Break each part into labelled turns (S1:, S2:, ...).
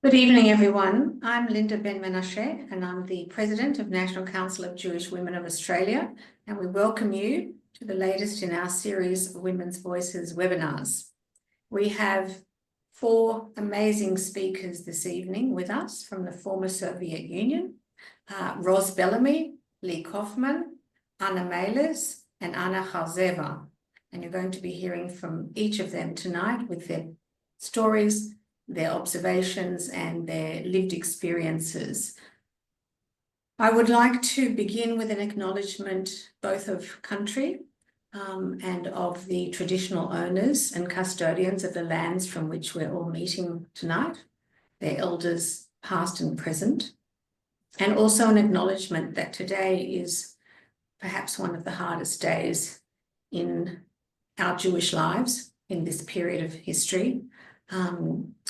S1: Good evening, everyone. I'm Linda Ben-Menashe, and I'm the President of National Council of Jewish Women of Australia, and we welcome you to the latest in our series of Women's Voices webinars. We have four amazing speakers this evening with us from the former Soviet Union, Ros Bellamy, Lee Kofman, Anna Maylis, and Anna Kharzeeva. And you're going to be hearing from each of them tonight with their stories, their observations and their lived experiences. I would like to begin with an acknowledgement both of country and of the traditional owners and custodians of the lands from which we're all meeting tonight, their elders past and present, and also an acknowledgement that today is perhaps one of the hardest days in our Jewish lives in this period of history.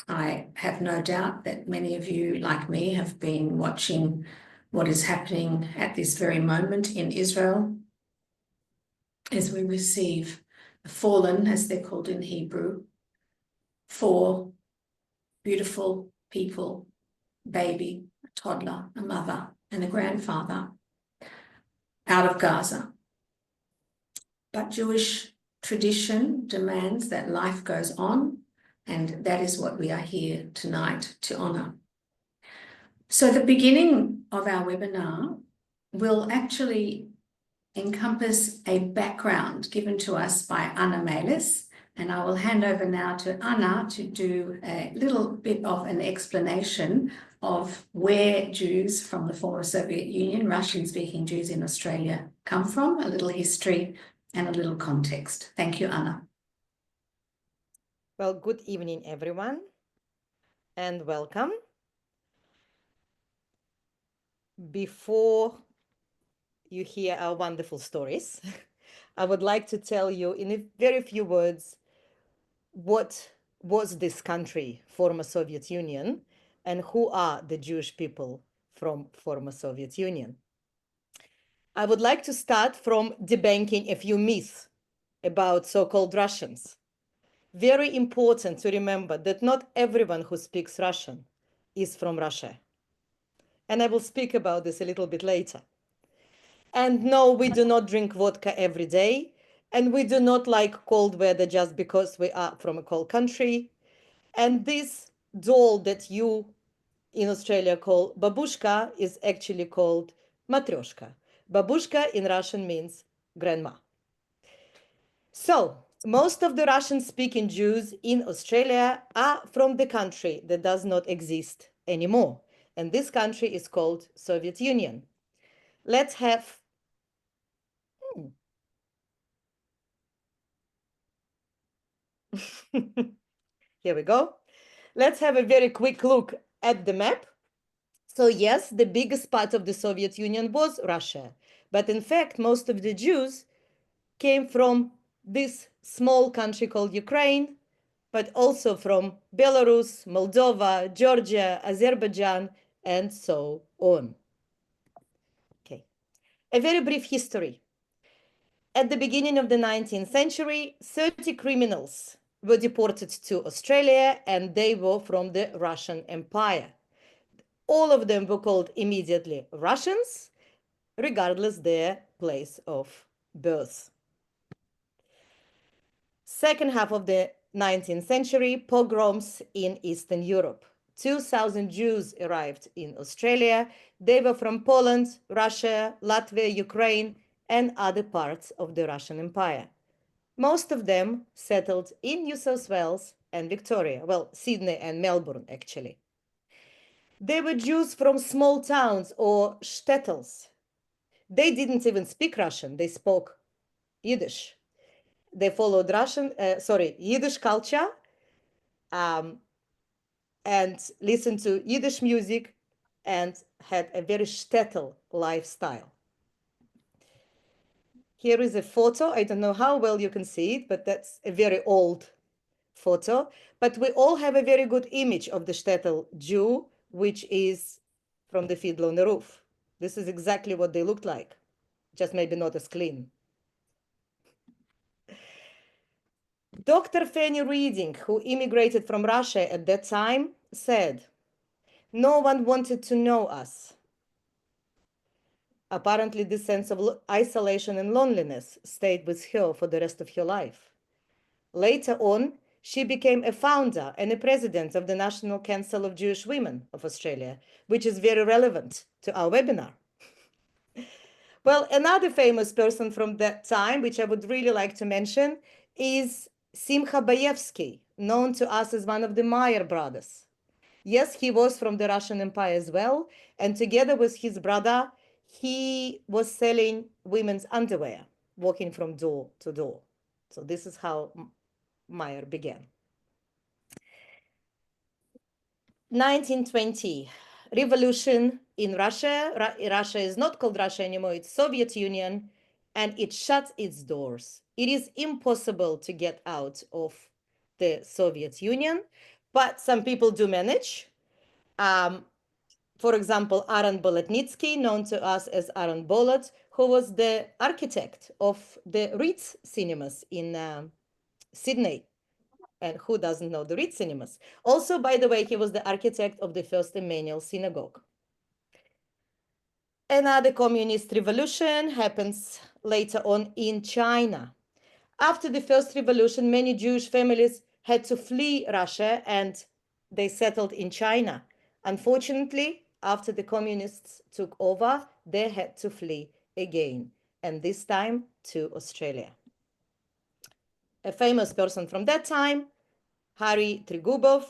S1: I have no doubt that many of you, like me, have been watching what is happening at this very moment in Israel as we receive the fallen, as they're called in Hebrew, four beautiful people, baby, a toddler, a mother, and a grandfather out of Gaza. But Jewish tradition demands that life goes on, and that is what we are here tonight to honour. So the beginning of our webinar will actually encompass a background given to us by Anna Maylis, and I will hand over now to Anna to do a little bit of an explanation of where Jews from the former Soviet Union, Russian-speaking Jews in Australia, come from, a little history and a little context. Thank you, Anna.
S2: Well, good evening, everyone, and welcome. Before you hear our wonderful stories, I would like to tell you in a very few words what was this country, former Soviet Union, and who are the Jewish people from former Soviet Union. I would like to start from debunking a few myths about so-called Russians. Very important to remember that not everyone who speaks Russian is from Russia. And I will speak about this a little bit later. And no, we do not drink vodka every day. And we do not like cold weather just because we are from a cold country. And this doll that you in Australia call Babushka is actually called Matryoshka. Babushka in Russian means grandma. So, most of the Russian-speaking Jews in Australia are from the country that does not exist anymore. And this country is called Soviet Union. Let's have... Here we go. Let's have a very quick look at the map. So yes, the biggest part of the Soviet Union was Russia. But in fact, most of the Jews came from this small country called Ukraine, but also from Belarus, Moldova, Georgia, Azerbaijan, and so on. Okay, a very brief history. At the beginning of the 19th century, 30 criminals were deported to Australia, and they were from the Russian Empire. All of them were called immediately Russians, regardless their place of birth. Second half of the 19th century, pogroms in Eastern Europe. 2,000 Jews arrived in Australia. They were from Poland, Russia, Latvia, Ukraine, and other parts of the Russian Empire. Most of them settled in New South Wales and Victoria, well, Sydney and Melbourne, actually. They were Jews from small towns or shtetls. They didn't even speak Russian, they spoke Yiddish. They followed Yiddish culture and listened to Yiddish music and had a very shtetl lifestyle. Here is a photo. I don't know how well you can see it, but that's a very old photo. But we all have a very good image of the shtetl Jew, which is from the fiddle on the roof. This is exactly what they looked like, just maybe not as clean. Dr. Fanny Reading, who immigrated from Russia at that time, said, No one wanted to know us. Apparently, this sense of isolation and loneliness stayed with her for the rest of her life. Later on, she became a founder and a president of the National Council of Jewish Women of Australia, which is very relevant to our webinar. Well, another famous person from that time, which I would really like to mention, is Simcha Bayevsky, known to us as one of the Meyer brothers. Yes, he was from the Russian Empire as well, and together with his brother, he was selling women's underwear, walking from door to door. So this is how Meyer began. 1920, revolution in Russia. Russia is not called Russia anymore, it's Soviet Union, and it shuts its doors. It is impossible to get out of the Soviet Union, but some people do manage. For example, Aaron Bolotnitsky, known to us as Aaron Bolot, who was the architect of the Ritz cinemas in Sydney. And who doesn't know the Ritz cinemas? Also, by the way, he was the architect of the first Emmanuel Synagogue. Another communist revolution happens later on in China. After the first revolution, many Jewish families had to flee Russia and they settled in China. Unfortunately, after the communists took over, they had to flee again, and this time to Australia. A famous person from that time, Harry Trigubov,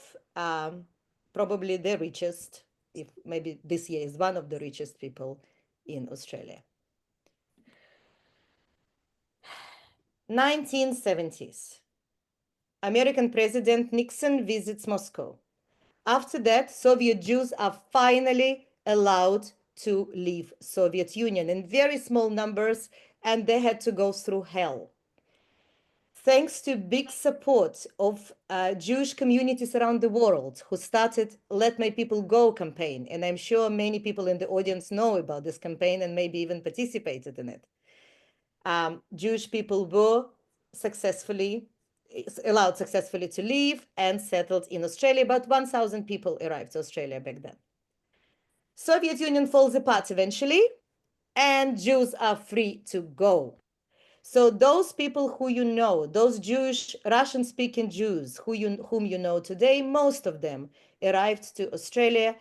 S2: probably the richest, if maybe this year is one of the richest people in Australia. 1970s. American President Nixon visits Moscow. After that, Soviet Jews are finally allowed to leave Soviet Union in very small numbers, and they had to go through hell. Thanks to big support of Jewish communities around the world who started Let My People Go campaign, and I'm sure many people in the audience know about this campaign and maybe even participated in it. Jewish people were allowed successfully to leave and settled in Australia. About 1,000 people arrived to Australia back then. Soviet Union falls apart eventually, and Jews are free to go. So those people who you know, those Jewish, Russian-speaking Jews whom you know today, most of them arrived to Australia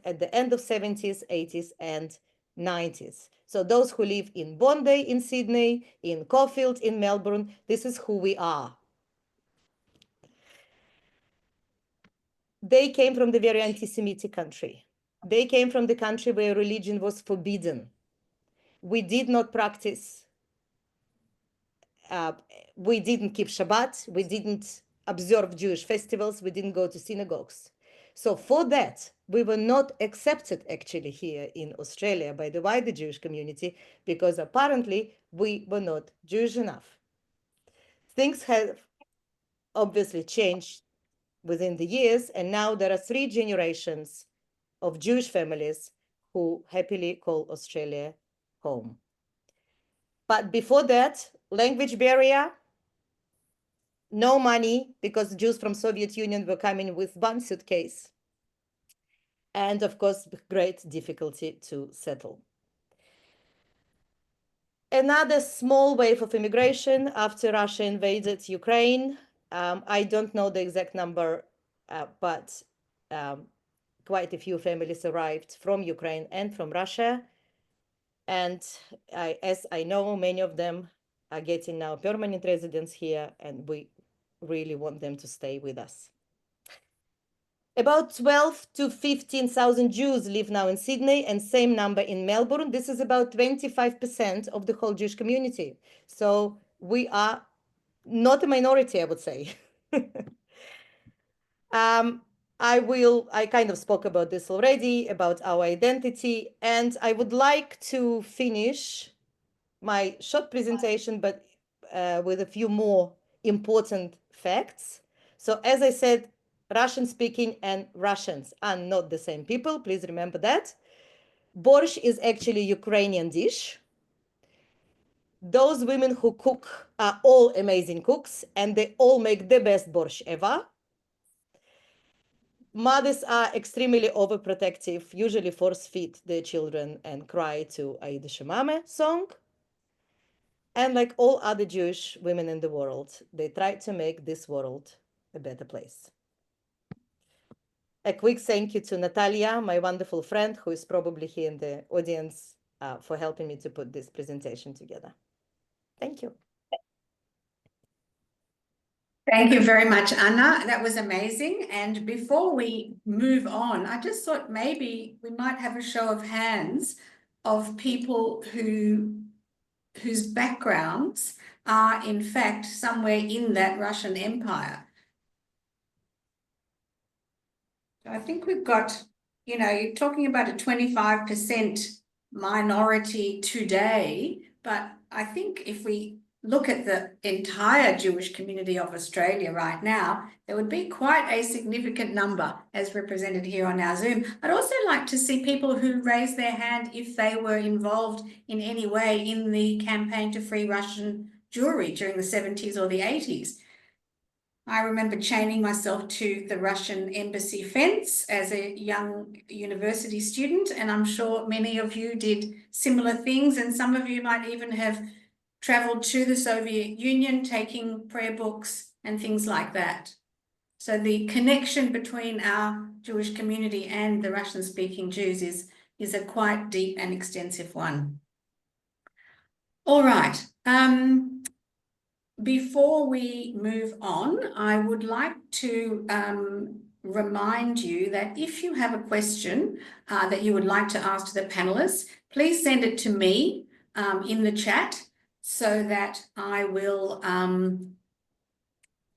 S2: at the end of 70s, 80s, and 90s. So those who live in Bondi, in Sydney, in Caulfield, in Melbourne, this is who we are. They came from the very anti-Semitic country. They came from the country where religion was forbidden. We did not practice. We didn't keep Shabbat. We didn't observe Jewish festivals. We didn't go to synagogues. So for that, we were not accepted actually here in Australia by the wider Jewish community because apparently we were not Jewish enough. Things have obviously changed within the years, and now there are 3 generations of Jewish families who happily call Australia home. But before that, language barrier, no money because Jews from Soviet Union were coming with one suitcase. And of course, great difficulty to settle. Another small wave of immigration after Russia invaded Ukraine. I don't know the exact number, but quite a few families arrived from Ukraine and from Russia. And as I know, many of them are getting now permanent residence here, and we really want them to stay with us. About 12 to 15,000 Jews live now in Sydney, and same number in Melbourne. This is about 25% of the whole Jewish community. So we are not a minority, I would say. I kind of spoke about this already, about our identity, and I would like to finish my short presentation, but with a few more important facts. So as I said, Russian speaking and Russians are not the same people. Please remember that. Borscht is actually a Ukrainian dish. Those women who cook are all amazing cooks, and they all make the best borscht ever. mothers are extremely overprotective, usually force-feed their children and cry to Aida Shemame song. And like all other Jewish women in the world, they try to make this world a better place. A quick thank you to Natalia, my wonderful friend, who is probably here in the audience, for helping me to put this presentation together. Thank you.
S1: Thank you very much, Anna. That was amazing. And before we move on, I just thought maybe we might have a show of hands of people whose backgrounds are in fact somewhere in that Russian Empire. So I think we've got, you're talking about a 25% minority today, but I think if we look at the entire Jewish community of Australia right now, there would be quite a significant number as represented here on our Zoom. I'd also like to see people who raise their hand if they were involved in any way in the campaign to free Russian Jewry during the 70s or the 80s. I remember chaining myself to the Russian embassy fence as a young university student, and I'm sure many of you did similar things, and some of you might even have traveled to the Soviet Union, taking prayer books and things like that. So the connection between our Jewish community and the Russian-speaking Jews is a quite deep and extensive one. All right. Before we move on, I would like to remind you that if you have a question that you would like to ask to the panelists, please send it to me in the chat so that I will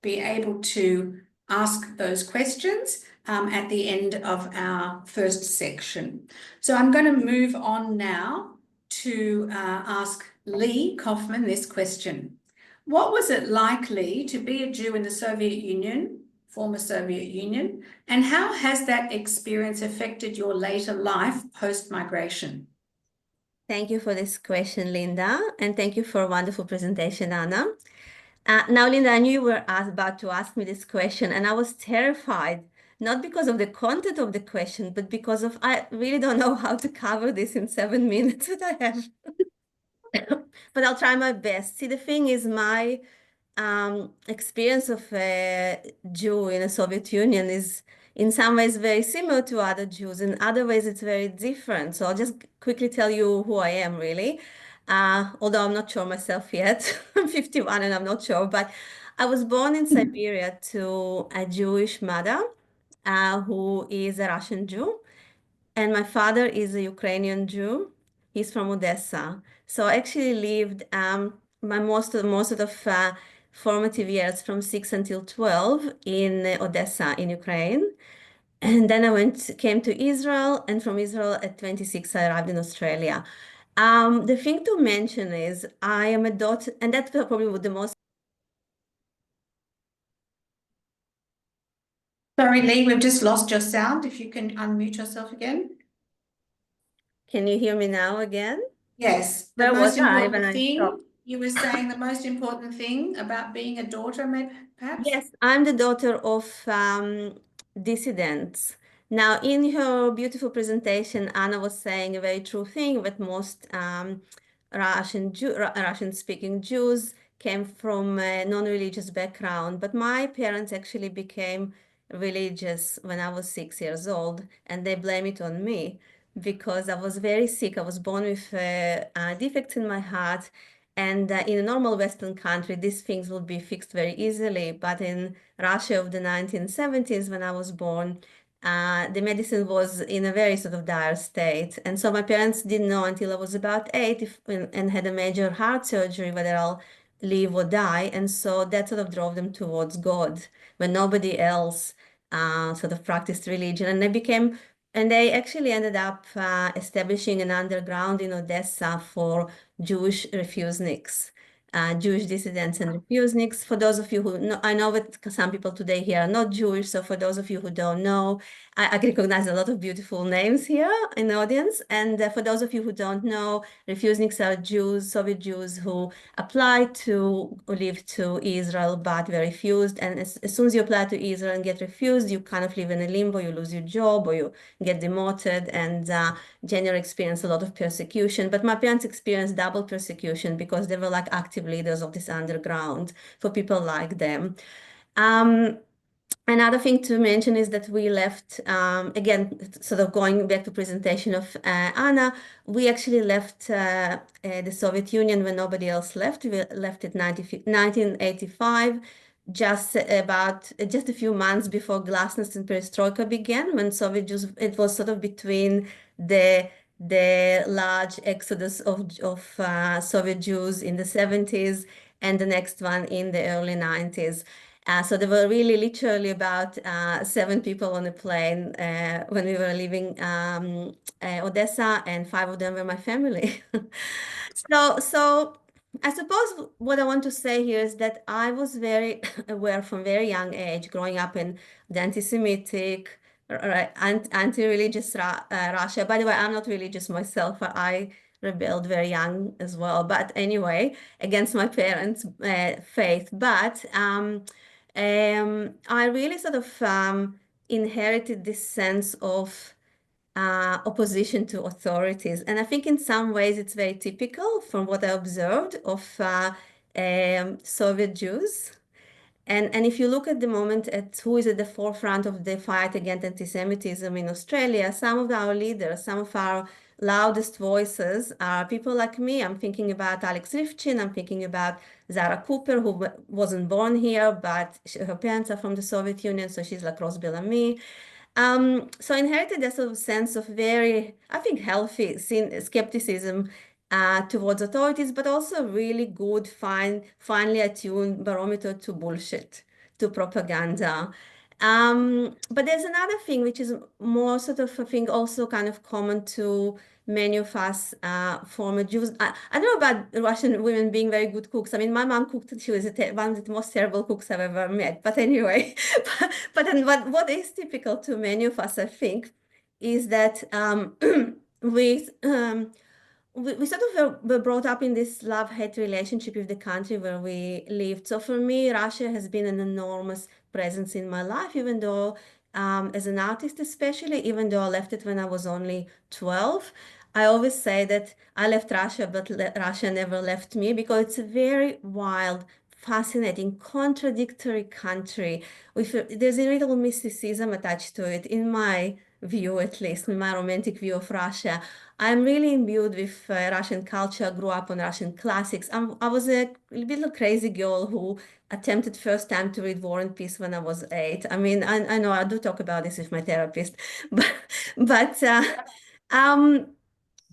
S1: be able to ask those questions at the end of our first section. So I'm going to move on now to ask Lee Kofman this question. What was it like, Lee, to be a Jew in the Soviet Union, former Soviet Union, and how has that experience affected your later life post-migration?
S3: Thank you for this question, Linda, and thank you for a wonderful presentation, Anna. Now, Linda, I knew you were about to ask me this question, and I was terrified, not because of the content of the question, but because of I really don't know how to cover this in 7 minutes that I have. But I'll try my best. See, the thing is, my experience of a Jew in the Soviet Union is in some ways very similar to other Jews. In other ways, it's very different. So I'll just quickly tell you who I am, really. Although I'm not sure myself yet. I'm 51 and I'm not sure. But I was born in Siberia to a Jewish mother who is a Russian Jew. And my father is a Ukrainian Jew. He's from Odessa. So I actually lived my most of formative years from 6 until 12 in Odessa in Ukraine. And then I came to Israel, and from Israel at 26 I arrived in Australia. The thing to mention is I am a daughter, and that's probably the most.
S1: Sorry, Lee, we've just lost your sound. If you can unmute yourself again.
S3: Can you hear me now again?
S1: Yes.
S3: Where
S1: The most
S3: was I when
S1: important
S3: I
S1: thing,
S3: stopped?
S1: you were saying the most important thing about being a daughter, maybe, perhaps?
S3: Yes, I'm the daughter of dissidents. Now, in her beautiful presentation, Anna was saying a very true thing that most Russian-speaking Jews came from a non-religious background, but my parents actually became religious when I was 6 years old, and they blame it on me because I was very sick. I was born with defects in my heart. And in a normal Western country, these things would be fixed very easily. But in Russia of the 1970s, when I was born, the medicine was in a very sort of dire state. And so my parents didn't know until I was about 8 and had a major heart surgery whether I'll live or die. And so that sort of drove them towards God when nobody else sort of practiced religion. And they actually ended up establishing an underground in Odessa for Jewish refuseniks. Jewish dissidents and refuseniks. For those of you who know, I know that some people today here are not Jewish, so for those of you who don't know, I recognize a lot of beautiful names here in the audience. And for those of you who don't know, refuseniks are Jews, Soviet Jews who applied to live to Israel but were refused. And as soon as you apply to Israel and get refused, you kind of live in a limbo, you lose your job or you get demoted, and generally experience a lot of persecution. But my parents experienced double persecution because they were like active leaders of this underground for people like them. Another thing to mention is that we left, again, sort of going back to presentation of Anna, we actually left the Soviet Union when nobody else left. We left in 1985, just a few months before Glasnost and Perestroika began, when Soviet Jews, it was sort of between the large exodus of Soviet Jews in the 70s and the next one in the early 90s. So there were really literally about 7 people on a plane when we were leaving Odessa, and 5 of them were my family. So I suppose what I want to say here is that I was very aware from very young age, growing up in the anti-Semitic, anti-religious Russia. By the way, I'm not religious myself. I rebelled very young as well. But anyway, against my parents' faith. But I really sort of inherited this sense of opposition to authorities. And I think in some ways it's very typical from what I observed of Soviet Jews. And if you look at the moment at who is at the forefront of the fight against anti-Semitism in Australia, some of our leaders, some of our loudest voices are people like me. I'm thinking about Alex Rifchin. I'm thinking about Zara Cooper, who wasn't born here, but her parents are from the Soviet Union, so she's like Ross Bellamy. So I inherited a sort of sense of very, I think, healthy skepticism towards authorities, but also really good, finely attuned barometer to bullshit, to propaganda. But there's another thing which is more sort of, I think, also kind of common to many of us former Jews. I don't know about Russian women being very good cooks. I mean, my mom cooked, she was one of the most terrible cooks I've ever met. But anyway, but what is typical to many of us, I think, is that we sort of were brought up in this love-hate relationship with the country where we lived. So for me, Russia has been an enormous presence in my life, even though, as an artist especially, even though I left it when I was only 12. I always say that I left Russia, but Russia never left me, because it's a very wild, fascinating, contradictory country. There's a little mysticism attached to it, in my view, at least, in my romantic view of Russia. I'm really imbued with Russian culture, grew up on Russian classics. I was a little crazy girl who attempted first time to read War and Peace when I was 8. I mean, I know I do talk about this with my therapist, but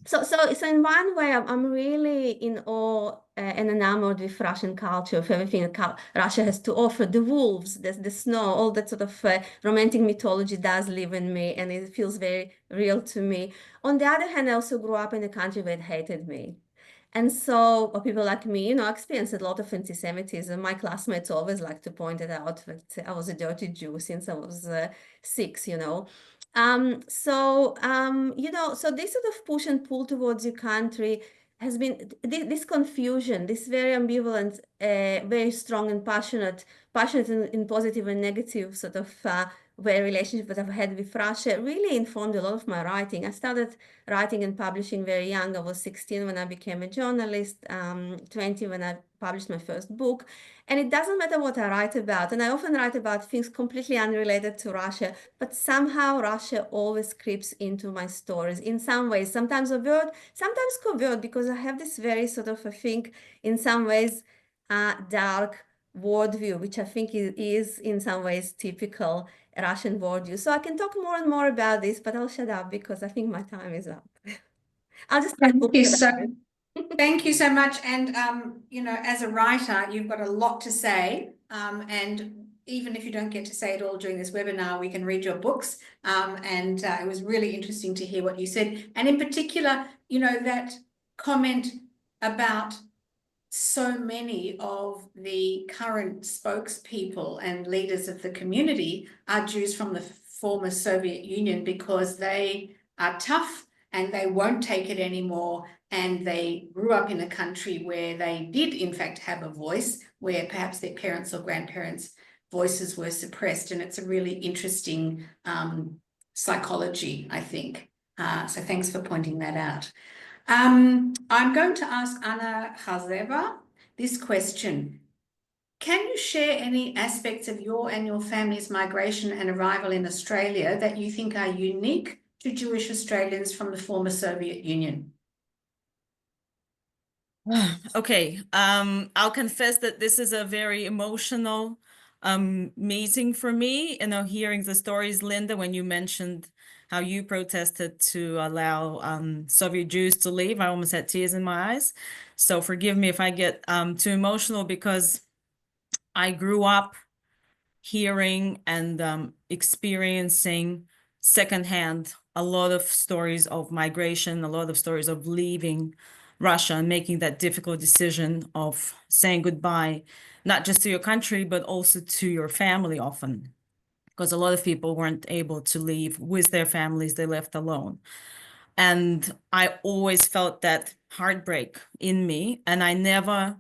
S3: so in one way, I'm really in awe and enamored with Russian culture, of everything Russia has to offer. The wolves, the snow, all that sort of romantic mythology does live in me, and it feels very real to me. On the other hand, I also grew up in a country where it hated me. And so people like me, experienced a lot of anti-Semitism. My classmates always like to point it out that I was a dirty Jew since I was 6, So this sort of push and pull towards your country has been this confusion, this very ambivalent, very strong and passionate in positive and negative sort of way relationship that I've had with Russia really informed a lot of my writing. I started writing and publishing very young. I was 16 when I became a journalist, 20 when I published my first book. And it doesn't matter what I write about. And I often write about things completely unrelated to Russia, but somehow Russia always creeps into my stories in some ways, sometimes overt, sometimes covert, because I have this very sort of, I think, in some ways, dark worldview, which I think is in some ways typical Russian worldview. So I can talk more and more about this, but I'll shut up because I think my time is up. I'll just
S1: Thank you so much. And, as a writer, you've got a lot to say. And even if you don't get to say it all during this webinar, we can read your books. And it was really interesting to hear what you said. And in particular, that comment about so many of the current spokespeople and leaders of the community are Jews from the former Soviet Union because they are tough and they won't take it anymore, and they grew up in a country where they did in fact have a voice, where perhaps their parents or grandparents' voices were suppressed. And it's a really interesting psychology, I think. So thanks for pointing that out. I'm going to ask Anna Kharzeeva this question. Can you share any aspects of your and your family's migration and arrival in Australia that you think are unique to Jewish Australians from the former Soviet Union?
S4: Okay, I'll confess that this is a very emotional meeting for me. Hearing the stories, Linda, when you mentioned how you protested to allow Soviet Jews to leave, I almost had tears in my eyes. So forgive me if I get too emotional, because I grew up hearing and experiencing secondhand a lot of stories of migration, a lot of stories of leaving Russia and making that difficult decision of saying goodbye, not just to your country, but also to your family often, because a lot of people weren't able to leave with their families, they left alone. And I always felt that heartbreak in me, and I never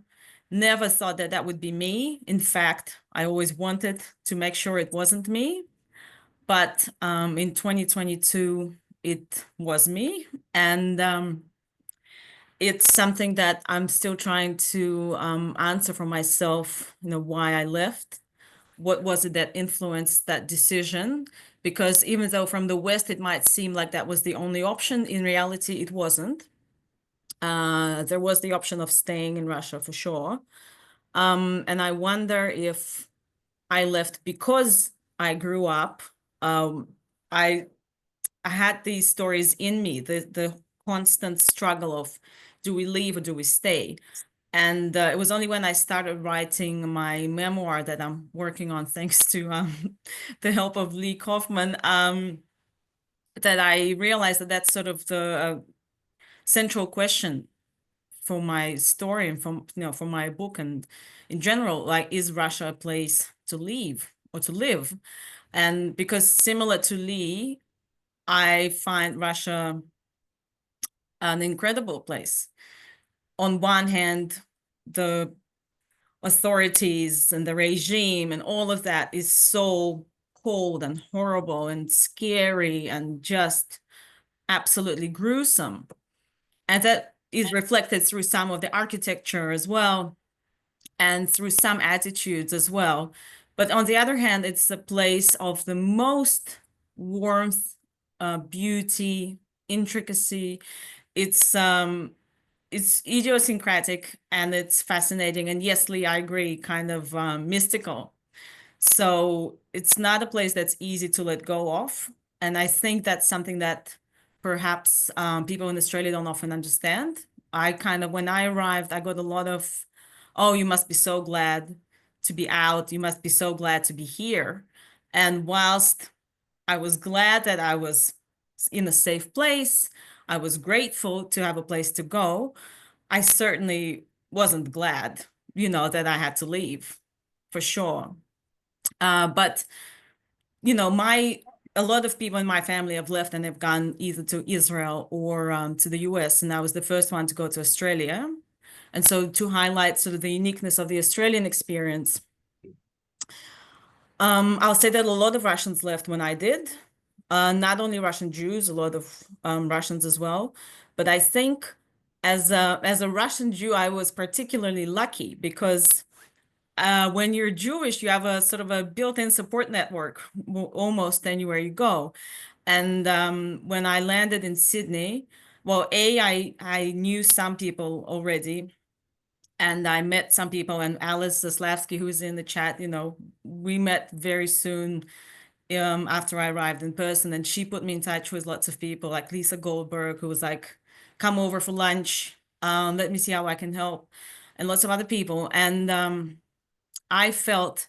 S4: thought that that would be me. In fact, I always wanted to make sure it wasn't me. But in 2022, it was me. And it's something that I'm still trying to answer for myself, why I left. What was it that influenced that decision? Because even though from the West, it might seem like that was the only option, in reality, it wasn't. There was the option of staying in Russia for sure. And I wonder if I left because I grew up. I had these stories in me, the constant struggle of, do we leave or do we stay? And it was only when I started writing my memoir that I'm working on, thanks to the help of Lee Kofman, that I realized that that's sort of the central question for my story and for my book and in general, like, is Russia a place to leave or to live? And because similar to Lee, I find Russia an incredible place. On one hand, the authorities and the regime and all of that is so cold and horrible and scary and just absolutely gruesome. And that is reflected through some of the architecture as well, and through some attitudes as well. But on the other hand, it's a place of the most warmth, beauty, intricacy. It's idiosyncratic and it's fascinating. And yes, Lee, I agree, kind of mystical. So it's not a place that's easy to let go of. And I think that's something that perhaps people in Australia don't often understand. When I arrived, I got a lot of, oh, you must be so glad to be out. You must be so glad to be here. And whilst I was glad that I was in a safe place, I was grateful to have a place to go, I certainly wasn't glad, that I had to leave, for sure. But a lot of people in my family have left and have gone either to Israel or to the US, and I was the first one to go to Australia. And so to highlight sort of the uniqueness of the Australian experience, I'll say that a lot of Russians left when I did. Not only Russian Jews, a lot of Russians as well. But I think as a Russian Jew, I was particularly lucky because when you're Jewish, you have a sort of a built-in support network almost anywhere you go. And when I landed in Sydney, well, I knew some people already, and I met some people, and Alice Zaslavsky, who's in the chat, we met very soon after I arrived in person, and she put me in touch with lots of people like Lisa Goldberg, who was like, come over for lunch, let me see how I can help, and lots of other people. And I felt,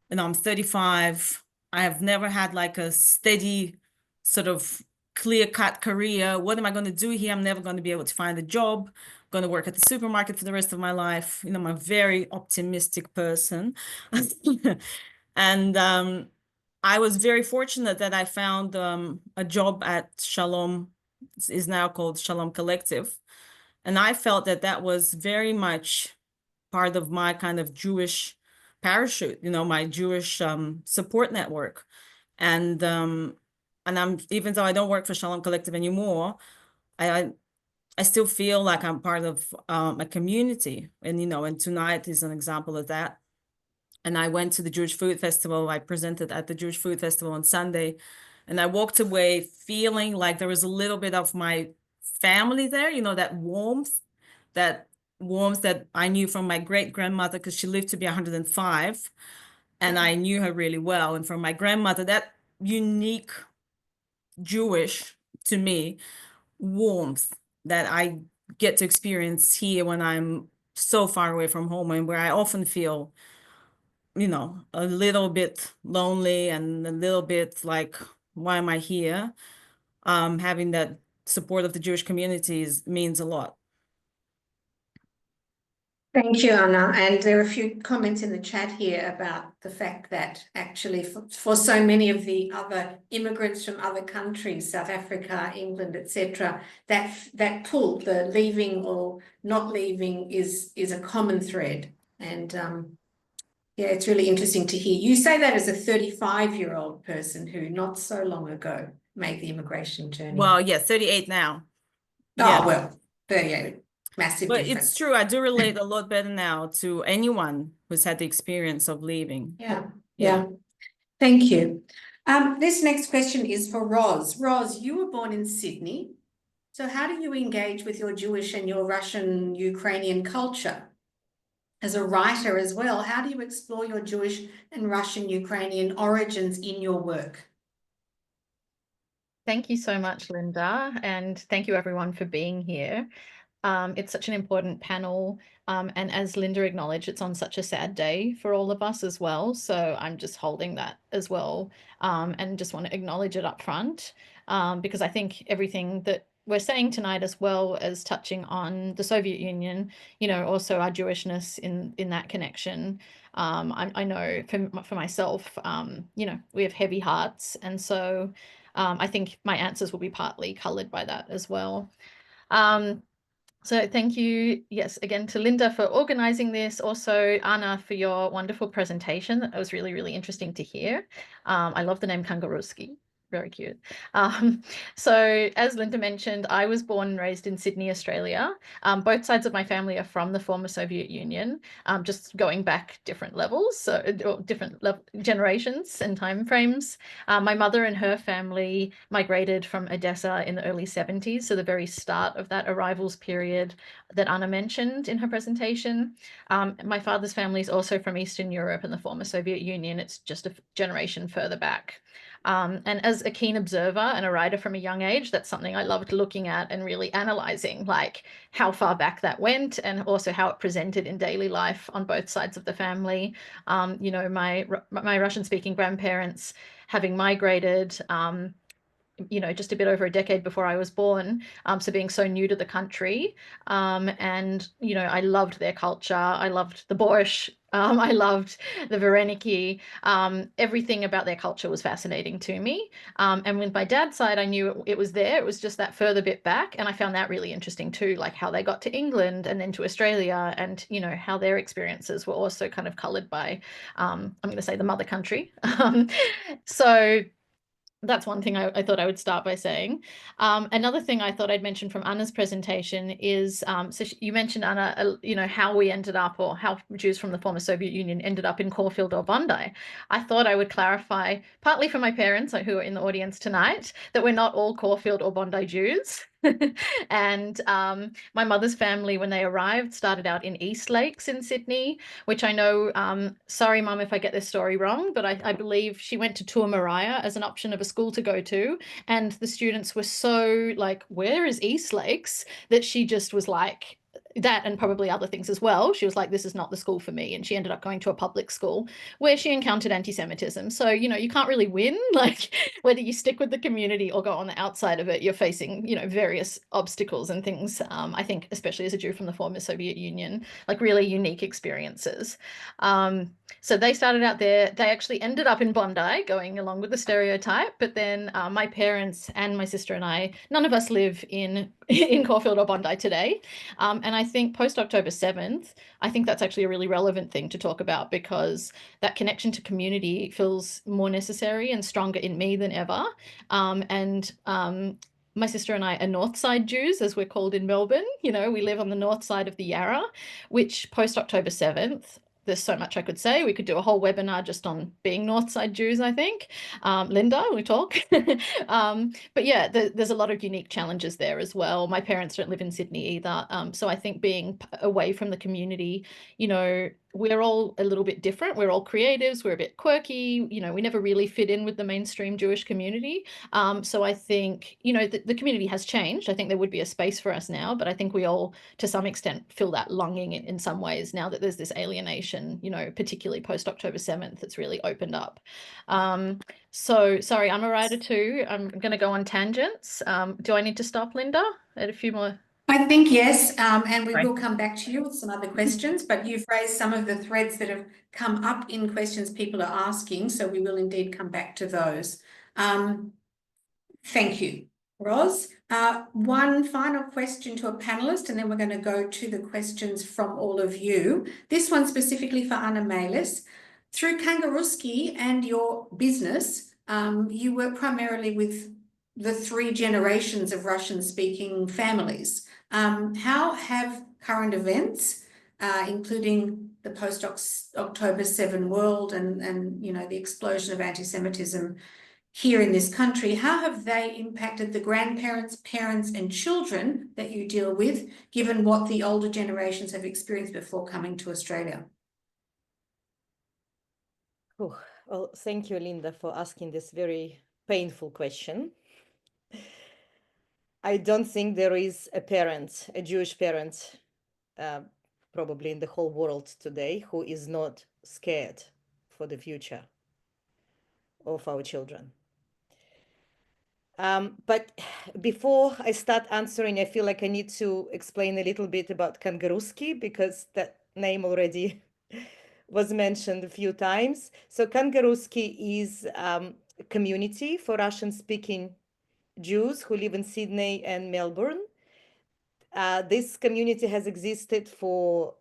S4: I'm 35. I have never had like a steady sort of clear-cut career. What am I going to do here? I'm never going to be able to find a job. going to work at the supermarket for the rest of my life. You know, I'm a very optimistic person. And I was very fortunate that I found a job at Shalom, is now called Shalom Collective. And I felt that that was very much part of my kind of Jewish parachute, you know, my Jewish support network. And I'm, even though I don't work for Shalom Collective anymore, I still feel like I'm part of a community. And, you know, and tonight is an example of that. And I went to the Jewish Food Festival. I presented at the Jewish Food Festival on Sunday. And I walked away feeling like there was a little bit of my family there, you know, that warmth that I knew from my great-grandmother, because she lived to be 105. And I knew her really well. And from my grandmother, that unique Jewish, to me, warmth that I get to experience here when I'm so far away from home, and where I often feel, you know, a little bit lonely and a little bit like, why am I here? Having that support of the Jewish communities means a lot.
S1: Thank you, Anna. And there are a few comments in the chat here about the fact that actually for so many of the other immigrants from other countries, South Africa, England, etc., that pull, the leaving or not leaving, is a common thread. And yeah, it's really interesting to hear. You say that as a 35-year-old person who not so long ago made the immigration journey.
S4: Well, yeah, 38 now.
S1: Oh, well, 38. Massive
S4: But
S1: difference.
S4: it's true. I do relate a lot better now to anyone who's had the experience of leaving.
S1: Yeah. Thank you. This next question is for Roz. Roz, you were born in Sydney. So how do you engage with your Jewish and your Russian Ukrainian culture? As a writer as well, how do you explore your Jewish and Russian Ukrainian origins in your work?
S5: Thank you so much, Linda, and thank you everyone for being here. It's such an important panel, and as Linda acknowledged, it's on such a sad day for all of us as well. So I'm just holding that as well, and just want to acknowledge it up front, because I think everything that we're saying tonight, as well as touching on the Soviet Union, you know, also our Jewishness in that connection. I know for myself, you know, we have heavy hearts, and so I think my answers will be partly coloured by that as well. So thank you, yes, again to Linda for organising this. Also, Anna, for your wonderful presentation. That was really, really interesting to hear. I love the name Kangarusski. Very cute. So as Linda mentioned, I was born and raised in Sydney, Australia. Both sides of my family are from the former Soviet Union, just going back different levels, so different generations and time frames. My mother and her family migrated from Odessa in the early 70s, so the very start of that arrivals period that Anna mentioned in her presentation. My father's family is also from Eastern Europe and the former Soviet Union. It's just a generation further back. And as a keen observer and a writer from a young age, that's something I loved looking at and really analysing, like how far back that went and also how it presented in daily life on both sides of the family. You know, my Russian-speaking grandparents having migrated, you know, just a bit over a decade before I was born, so being so new to the country, and, you know, I loved their culture. I loved the Borscht. I loved the Vareniki. Everything about their culture was fascinating to me. And with my dad's side, I knew it was there. It was just that further bit back. And I found that really interesting too, like how they got to England and then to Australia, and, you know, how their experiences were also kind of coloured by, I'm going to say, the mother country. So that's one thing I thought I would start by saying. Another thing I thought I'd mention from Anna's presentation is, so you mentioned, Anna, you know, how we ended up, or how Jews from the former Soviet Union ended up in Caulfield or Bondi. I thought I would clarify, partly for my parents who are in the audience tonight, that we're not all Caulfield or Bondi Jews. And my mother's family, when they arrived, started out in East Lakes in Sydney, which I know, sorry, Mum, if I get this story wrong, but I believe she went to Tuamariah as an option of a school to go to. And the students were so like, where is East Lakes? That she just was like, that and probably other things as well, she was like, this is not the school for me. And she ended up going to a public school where she encountered anti-Semitism. So, you know, you can't really win, like whether you stick with the community or go on the outside of it, you're facing, you know, various obstacles and things. I think, especially as a Jew from the former Soviet Union, like really unique experiences. So they started out there. They actually ended up in Bondi, going along with the stereotype. But then my parents and my sister and I, none of us live in Caulfield or Bondi today. And I think post October 7th, I think that's actually a really relevant thing to talk about, because that connection to community feels more necessary and stronger in me than ever. My sister and I are North Side Jews, as we're called in Melbourne. You know, we live on the north side of the Yarra, which post October 7th, there's so much I could say. We could do a whole webinar just on being North Side Jews, I think. Linda, we talk. But yeah, there's a lot of unique challenges there as well. My parents don't live in Sydney either. So I think being away from the community, you know, we're all a little bit different. We're all creatives. We're a bit quirky. You know, we never really fit in with the mainstream Jewish community. So I think, you know, the community has changed. I think there would be a space for us now, but I think we all, to some extent, feel that longing in some ways now that there's this alienation, you know, particularly post October 7th, that's really opened up. So sorry, I'm a writer too. I'm going to go on tangents. Do I need to stop, Linda? Add a few more.
S1: I think yes, and we
S5: Right.
S1: will come back to you with some other questions, but you've raised some of the threads that have come up in questions people are asking, so we will indeed come back to those. Thank you, Roz. One final question to a panelist, and then we're going to go to the questions from all of you. This one specifically for Anna Maylis. Through Kangarusski and your business, you work primarily with the 3 generations of Russian-speaking families. How have current events, including the post-October 7 world and you know, the explosion of anti-Semitism here in this country, how have they impacted the grandparents, parents and children that you deal with, given what the older generations have experienced before coming to Australia?
S2: Oh, well, thank you, Linda, for asking this very painful question. I don't think there is a parent, a Jewish parent, probably in the whole world today, who is not scared for the future of our children. But before I start answering, I feel like I need to explain a little bit about Kangarusski, because that name already was mentioned a few times. So Kangarusski is a community for Russian-speaking Jews who live in Sydney and Melbourne. This community has existed for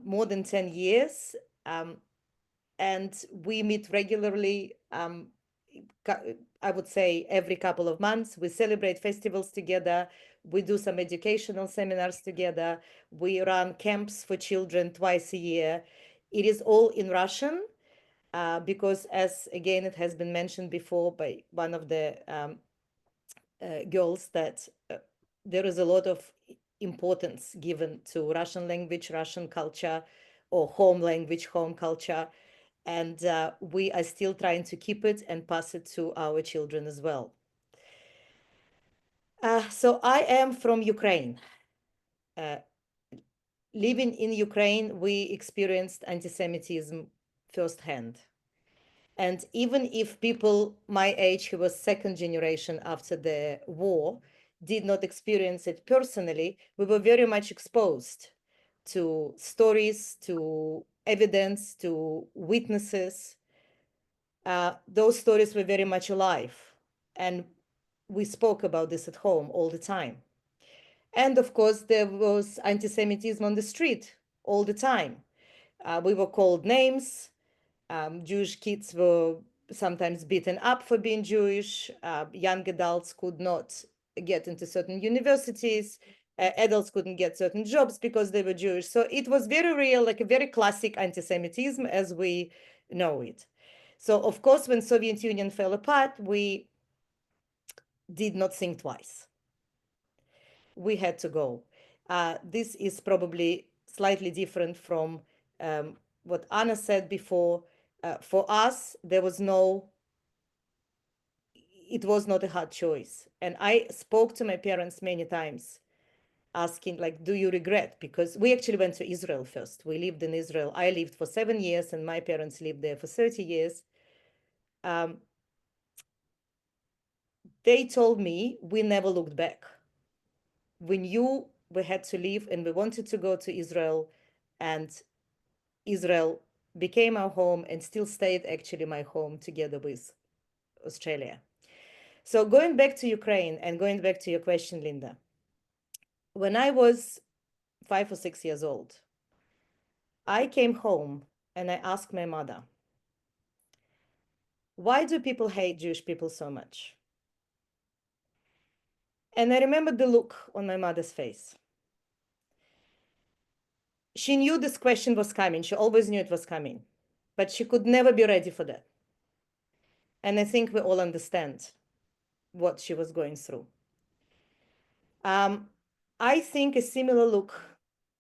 S2: more than 10 years, and we meet regularly. I would say every couple of months. We celebrate festivals together. We do some educational seminars together. We run camps for children twice a year. It is all in Russian, because, as again it has been mentioned before by one of the girls, that there is a lot of importance given to Russian language, Russian culture, or home language, home culture. And we are still trying to keep it and pass it to our children as well. So I am from Ukraine. Living in Ukraine, we experienced anti-Semitism firsthand. And even if people my age, who was 2nd generation after the war, did not experience it personally, we were very much exposed to stories, to evidence, to witnesses. Those stories were very much alive, and we spoke about this at home all the time. And of course, there was anti-Semitism on the street all the time. We were called names. Jewish kids were sometimes beaten up for being Jewish. Young adults could not get into certain universities. Adults couldn't get certain jobs because they were Jewish. So it was very real, like a very classic anti-Semitism as we know it. So of course, when Soviet Union fell apart, we did not think twice. We had to go. This is probably slightly different from what Anna said before. For us, it was not a hard choice. And I spoke to my parents many times asking, like, do you regret? Because we actually went to Israel first. We lived in Israel. I lived for 7 years and my parents lived there for 30 years. They told me we never looked back. We knew we had to leave and we wanted to go to Israel, and Israel became our home and still stayed actually my home together with Australia. So going back to Ukraine and going back to your question, Linda, when I was 5 or 6 years old, I came home and I asked my mother, why do people hate Jewish people so much? And I remember the look on my mother's face. She knew this question was coming. She always knew it was coming, but she could never be ready for that. And I think we all understand what she was going through. I think a similar look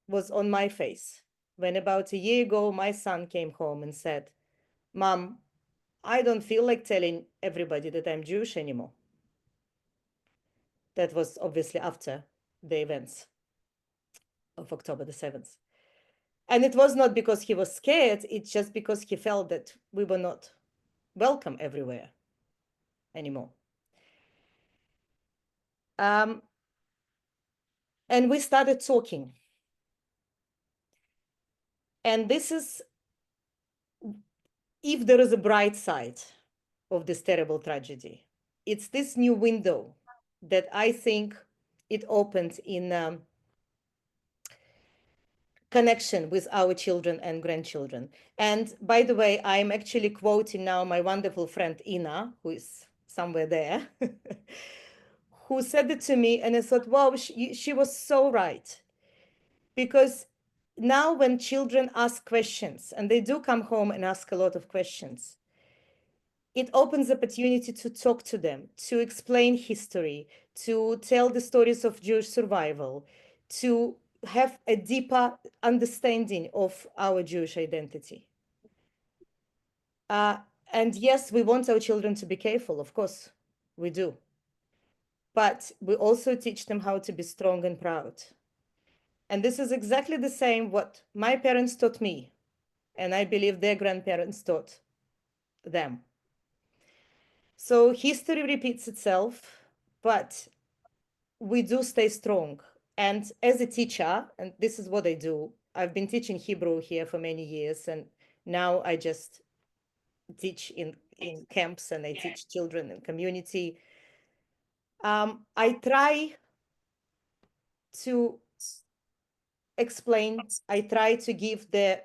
S2: was on my face when about a year ago, my son came home and said, Mom, I don't feel like telling everybody that I'm Jewish anymore. That was obviously after the events of October the 7th. And it was not because he was scared, it's just because he felt that we were not welcome everywhere anymore. And we started talking. And this is, if there is a bright side of this terrible tragedy, it's this new window that I think it opened in connection with our children and grandchildren. And by the way, I'm actually quoting now my wonderful friend Ina, who is somewhere there, who said it to me, and I thought, wow, she was so right. Because now when children ask questions, and they do come home and ask a lot of questions, it opens the opportunity to talk to them, to explain history, to tell the stories of Jewish survival, to have a deeper understanding of our Jewish identity. And yes, we want our children to be careful, of course, we do. But we also teach them how to be strong and proud. And this is exactly the same what my parents taught me, and I believe their grandparents taught them. So history repeats itself, but we do stay strong. And as a teacher, and this is what I do, I've been teaching Hebrew here for many years, and now I just teach in camps and I teach children in community. I try to explain, I try to give the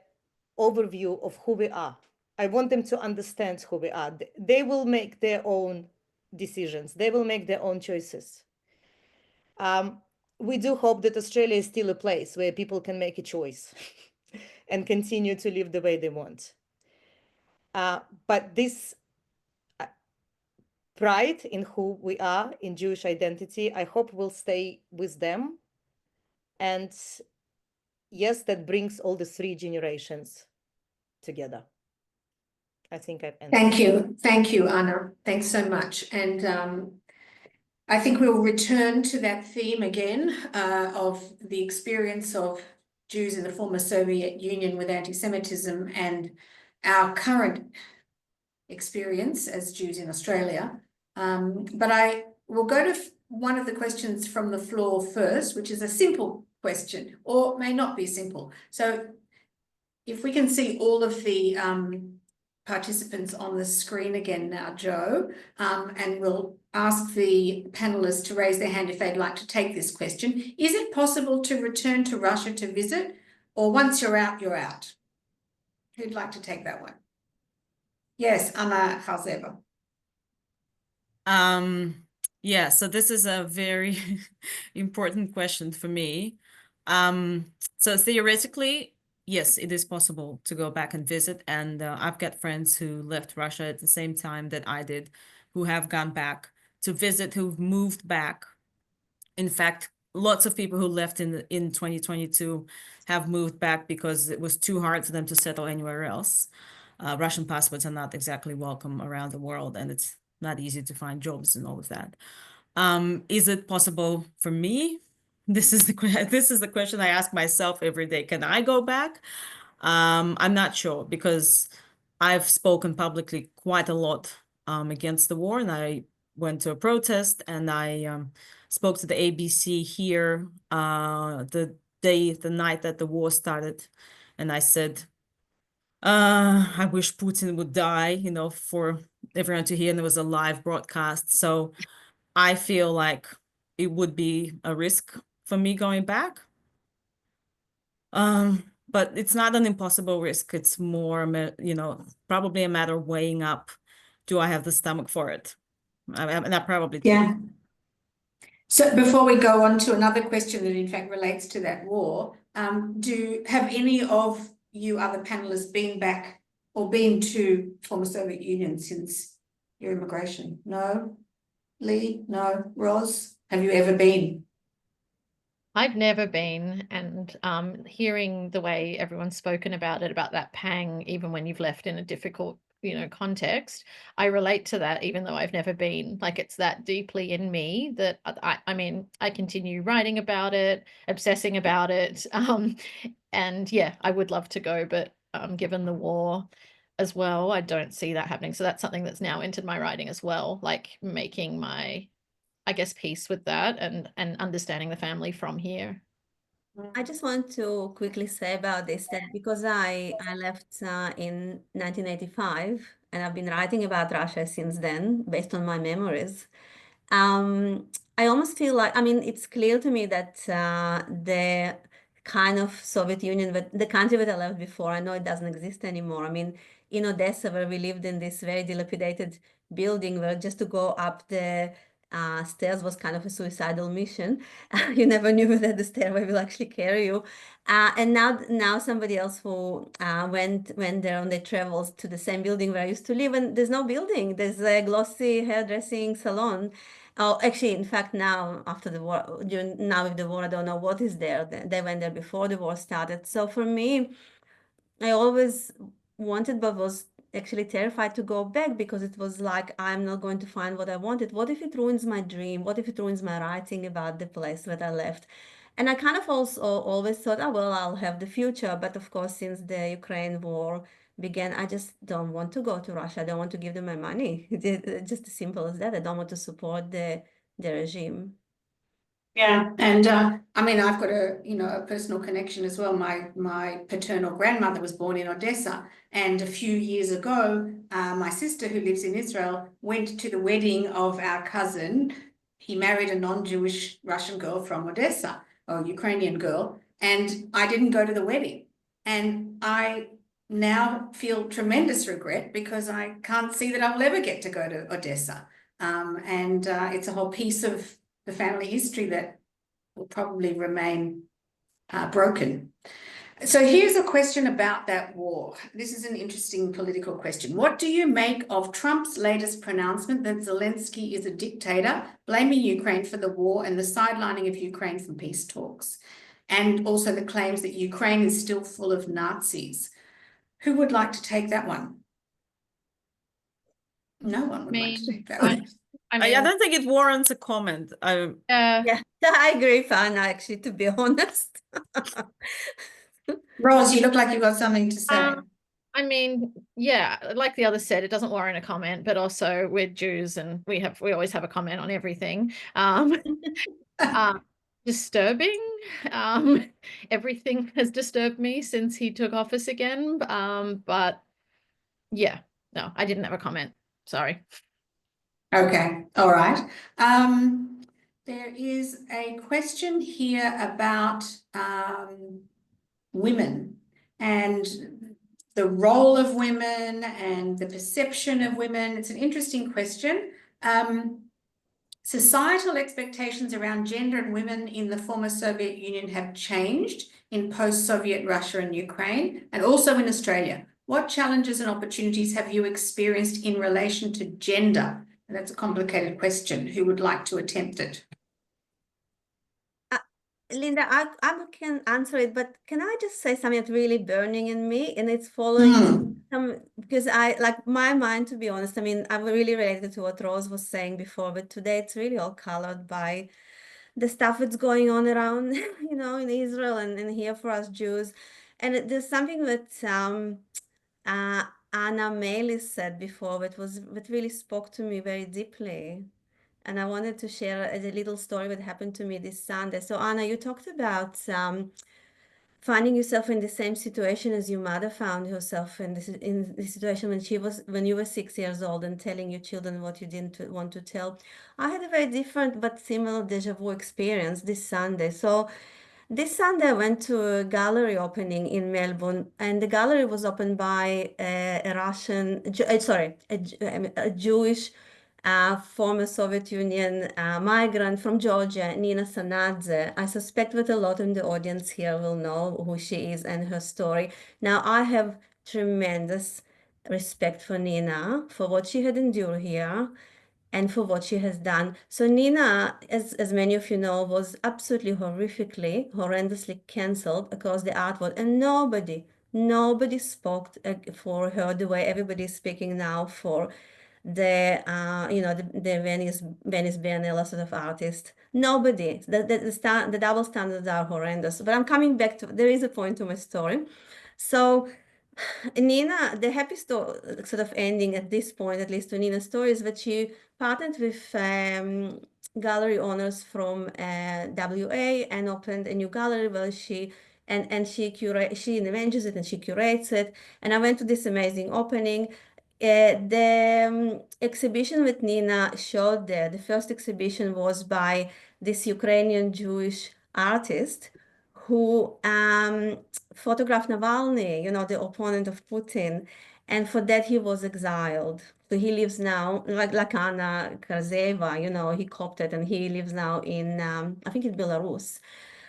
S2: overview of who we are. I want them to understand who we are. They will make their own decisions. They will make their own choices. We do hope that Australia is still a place where people can make a choice and continue to live the way they want. But this pride in who we are, in Jewish identity, I hope will stay with them. And yes, that brings all the 3 generations together. I think I've answered.
S1: Thank you, Anna. Thanks so much. And I think we'll return to that theme again of the experience of Jews in the former Soviet Union with anti-Semitism and our current experience as Jews in Australia. But I will go to one of the questions from the floor first, which is a simple question, or may not be simple. So if we can see all of the participants on the screen again now, Joe, and we'll ask the panelists to raise their hand if they'd like to take this question. Is it possible to return to Russia to visit, or once you're out, you're out? Who'd like to take that one? Yes, Anna Kharzeeva.
S4: Yeah, so this is a very important question for me. So theoretically, yes, it is possible to go back and visit. And I've got friends who left Russia at the same time that I did, who have gone back to visit, who've moved back. In fact, lots of people who left in 2022 have moved back because it was too hard for them to settle anywhere else. Russian passports are not exactly welcome around the world, and it's not easy to find jobs and all of that. Is it possible for me? this is the question I ask myself every day. Can I go back? I'm not sure, because I've spoken publicly quite a lot against the war, and I went to a protest, and I spoke to the ABC here the night that the war started, and I said, I wish Putin would die, you know, for everyone to hear, and there was a live broadcast. So I feel like it would be a risk for me going back. But it's not an impossible risk. It's more, you know, probably a matter of weighing up, do I have the stomach for it? And I probably do.
S1: Yeah. So before we go on to another question that in fact relates to that war, have any of you other panelists been back or been to former Soviet Union since your immigration? No? Lee? No? Roz? Have you ever been?
S5: I've never been, and hearing the way everyone's spoken about it, about that pang, even when you've left in a difficult, you know, context, I relate to that, even though I've never been. Like, it's that deeply in me that I mean, I continue writing about it, obsessing about it, and yeah, I would love to go, but given the war as well, I don't see that happening. So that's something that's now entered my writing as well, like making my, I guess, peace with that and understanding the family from here.
S3: I just want to quickly say about this that because I left in 1985 and I've been writing about Russia since then based on my memories. I almost feel like, I mean, it's clear to me that the kind of Soviet Union, but the country that I left before, I know it doesn't exist anymore. I mean, in Odessa, where we lived in this very dilapidated building, where just to go up the stairs was kind of a suicidal mission. You never knew that the stairway will actually carry you. And now somebody else who went there on their travels to the same building where I used to live, and there's no building. There's a glossy hairdressing salon. Oh, actually, in fact, now after the war, now with the war, I don't know what is there. They went there before the war started. So for me, I always wanted, but was actually terrified to go back because it was like, I'm not going to find what I wanted. What if it ruins my dream? What if it ruins my writing about the place that I left? And I kind of also always thought, oh, well, I'll have the future. But of course, since the Ukraine war began, I just don't want to go to Russia. I don't want to give them my money. Just as simple as that. I don't want to support the regime.
S1: Yeah, and I mean, I've got a personal connection as well. My paternal grandmother was born in Odessa, and a few years ago, my sister, who lives in Israel, went to the wedding of our cousin. He married a non-Jewish Russian girl from Odessa, or Ukrainian girl, and I didn't go to the wedding. And I now feel tremendous regret because I can't see that I'll ever get to go to Odessa. And it's a whole piece of the family history that will probably remain broken. So here's a question about that war. This is an interesting political question. What do you make of Trump's latest pronouncement that Zelensky is a dictator, blaming Ukraine for the war and the sidelining of Ukraine from peace talks, and also the claims that Ukraine is still full of Nazis? Who would like to take that one? No one would like to take that one.
S5: I mean,
S4: I don't think it warrants a comment.
S3: Yeah, I agree, Fana, actually, to be honest.
S1: Rose, you look like you've got something to say.
S5: I mean, yeah, like the other said, it doesn't warrant a comment, but also we're Jews and we always have a comment on everything. Disturbing. Everything has disturbed me since he took office again. But yeah, no, I didn't have a comment. Sorry.
S1: Okay, all right. There is a question here about women and the role of women and the perception of women. It's an interesting question. Societal expectations around gender and women in the former Soviet Union have changed in post-Soviet Russia and Ukraine, and also in Australia. What challenges and opportunities have you experienced in relation to gender? And that's a complicated question. Who would like to attempt it?
S3: Linda, I can answer it, but can I just say something that's really burning in me? And it's following because my mind, to be honest, I mean, I'm really related to what Rose was saying before, but today it's really all colored by the stuff that's going on around, in Israel and here for us Jews. And there's something that Anna Maylis said before that really spoke to me very deeply. And I wanted to share a little story that happened to me this Sunday. So Anna, you talked about finding yourself in the same situation as your mother found herself in this situation when you were 6 years old, and telling your children what you didn't want to tell. I had a very different but similar deja vu experience this Sunday. So this Sunday I went to a gallery opening in Melbourne, and the gallery was opened by a Jewish former Soviet Union migrant from Georgia, Nina Sanadze. I suspect that a lot in the audience here will know who she is and her story. Now, I have tremendous respect for Nina, for what she had endured here, and for what she has done. So Nina, as many of you know, was absolutely horrendously cancelled across the art world, and nobody spoke for her the way everybody is speaking now for the Venice Biennale sort of artist. Nobody. The double standards are horrendous. But I'm coming back to, there is a point to my story. So Nina, the happy story, sort of ending at this point, at least to Nina's story, is that she partnered with gallery owners from WA and opened a new gallery where she manages it and she curates it. And I went to this amazing opening. The exhibition with Nina showed there. The first exhibition was by this Ukrainian Jewish artist who photographed Navalny, the opponent of Putin, and for that he was exiled. So he lives now, like Anna Kharzeeva, he copped it, and he lives now in, I think it's Belarus.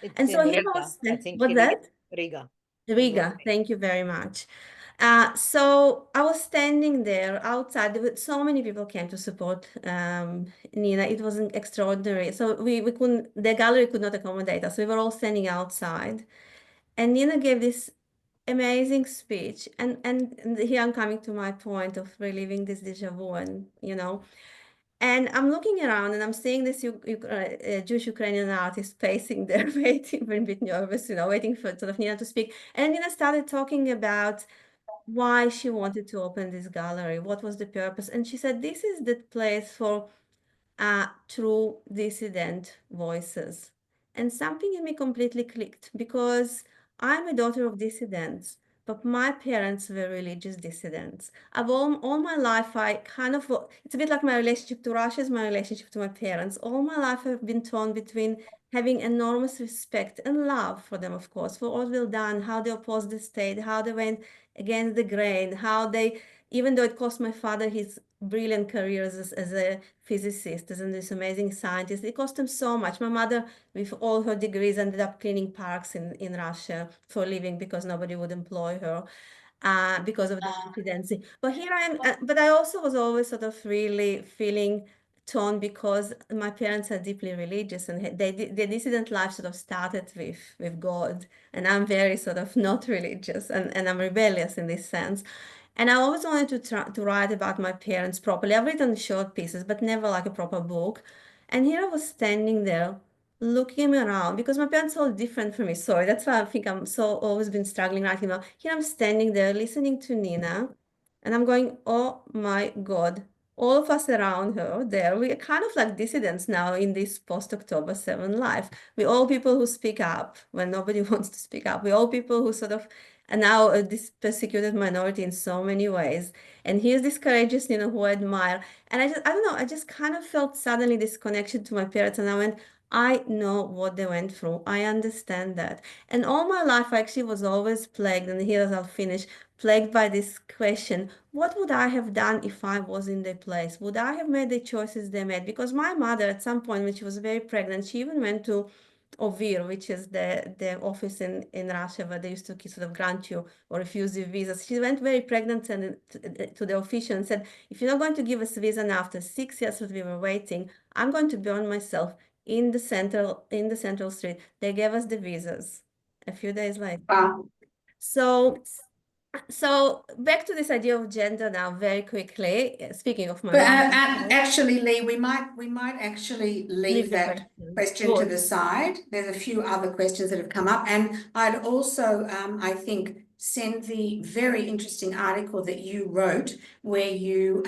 S2: It's
S3: And so
S2: in
S3: he
S2: Riga.
S3: was,
S2: I think
S3: what's
S2: he
S3: that?
S2: Riga.
S3: Riga, thank you very much. So I was standing there outside. So many people came to support Nina. It was extraordinary. So we couldn't, the gallery could not accommodate us. We were all standing outside. And Nina gave this amazing speech. And here I'm coming to my point of reliving this deja vu, and I'm looking around and I'm seeing this Jewish Ukrainian artist pacing there, waiting, a bit nervous, waiting for sort of Nina to speak. And Nina started talking about why she wanted to open this gallery, what was the purpose. And she said, this is the place for true dissident voices. And something in me completely clicked, because I'm a daughter of dissidents, but my parents were religious dissidents. All my life, it's a bit like my relationship to Russia is my relationship to my parents. All my life I've been torn between having enormous respect and love for them, of course, for all they've done, how they opposed the state, how they went against the grain, how they, even though it cost my father his brilliant career as a physicist, as this amazing scientist, it cost him so much. My mother, with all her degrees, ended up cleaning parks in Russia for a living because nobody would employ her because of the presidency. But here I am, but I also was always sort of really feeling torn, because my parents are deeply religious, and their dissident life sort of started with God, and I'm very sort of not religious, and I'm rebellious in this sense. And I always wanted to write about my parents properly. I've written short pieces, but never like a proper book. And here I was standing there looking around, because my parents are all different from me. Sorry, that's why I think I'm always been struggling writing about. Here I'm standing there listening to Nina, and I'm going, oh my God, all of us around her there, we are kind of like dissidents now in this post-October 7 life. We're all people who speak up when nobody wants to speak up. We're all people who sort of are now this persecuted minority in so many ways. And here's this courageous, who I admire. And I don't know, I just kind of felt suddenly this connection to my parents, and I went, I know what they went through. I understand that. And all my life, I actually was always plagued, and here I'll finish, plagued by this question: what would I have done if I was in their place? Would I have made the choices they made? Because my mother, at some point when she was very pregnant, she even went to OVIR, which is the office in Russia where they used to sort of grant you or refuse you visas. She went very pregnant and to the official and said, if you're not going to give us a visa now after 6 years that we were waiting, I'm going to burn myself in the central street. They gave us the visas a few days later.
S1: Wow.
S3: So So back to this idea of gender now, very quickly. Speaking of my
S1: But
S3: mom,
S1: actually, Lee, we might actually leave
S3: the
S1: that question to the side. There's a few other questions that have come up, and I'd also, I think, send the very interesting article that you wrote where you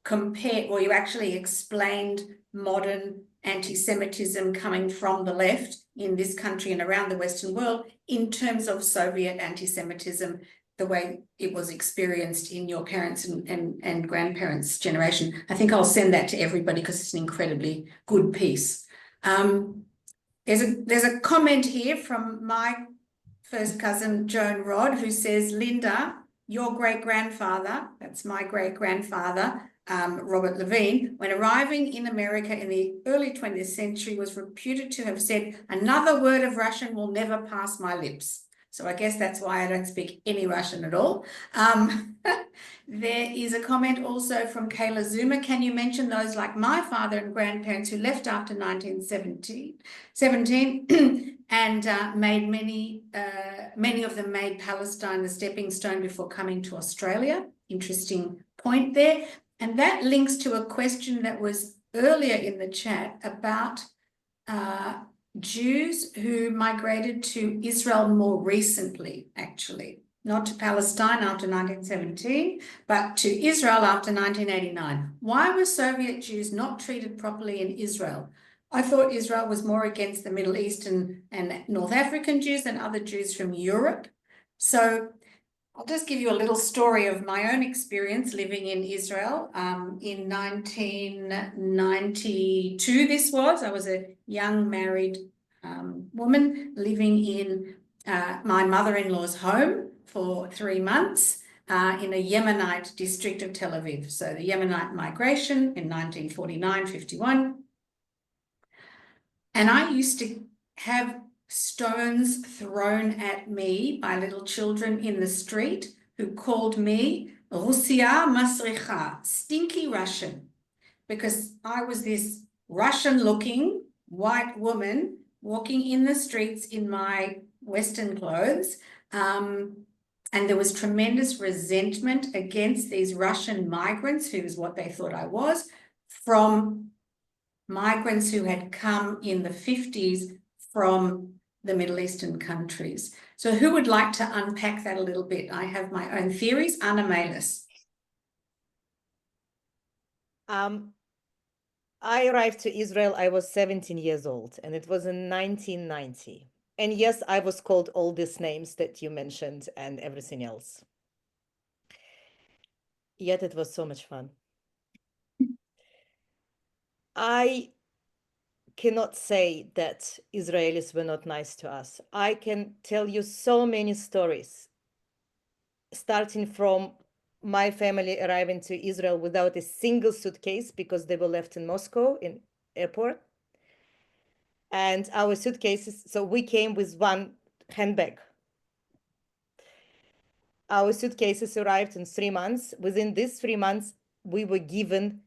S1: compared, or you actually explained modern anti-Semitism coming from the left in this country and around the Western world in terms of Soviet anti-Semitism, the way it was experienced in your parents and grandparents' generation. I think I'll send that to everybody because it's an incredibly good piece. There's a comment here from my first cousin, Joan Rod, who says, Linda, your great-grandfather, that's my great-grandfather, Robert Levine, when arriving in America in the early 20th century, was reputed to have said, another word of Russian will never pass my lips. So I guess that's why I don't speak any Russian at all. There is a comment also from Kayla Zuma. Can you mention those like my father and grandparents who left after 1917 and made many of them made Palestine the stepping stone before coming to Australia? Interesting point there. And that links to a question that was earlier in the chat about Jews who migrated to Israel more recently, actually, not to Palestine after 1917, but to Israel after 1989. Why were Soviet Jews not treated properly in Israel? I thought Israel was more against the Middle Eastern and North African Jews than other Jews from Europe. So I'll just give you a little story of my own experience living in Israel. In 1992, I was a young married woman living in my mother-in-law's home for 3 months in a Yemenite district of Tel Aviv. So the Yemenite migration in 1949-51. And I used to have stones thrown at me by little children in the street who called me Russia Masricha, stinky Russian, because I was this Russian-looking white woman walking in the streets in my Western clothes. And there was tremendous resentment against these Russian migrants, who is what they thought I was, from migrants who had come in the 50s from the Middle Eastern countries. So who would like to unpack that a little bit? I have my own theories. Anna Maylis.
S2: I arrived to Israel, I was 17 years old, and it was in 1990. And yes, I was called all these names that you mentioned and everything else. Yet it was so much fun. I cannot say that Israelis were not nice to us. I can tell you so many stories, starting from my family arriving to Israel without a single suitcase because they were left in Moscow in airport. And our suitcases, so we came with one handbag. Our suitcases arrived in 3 months. Within these 3 months, we were given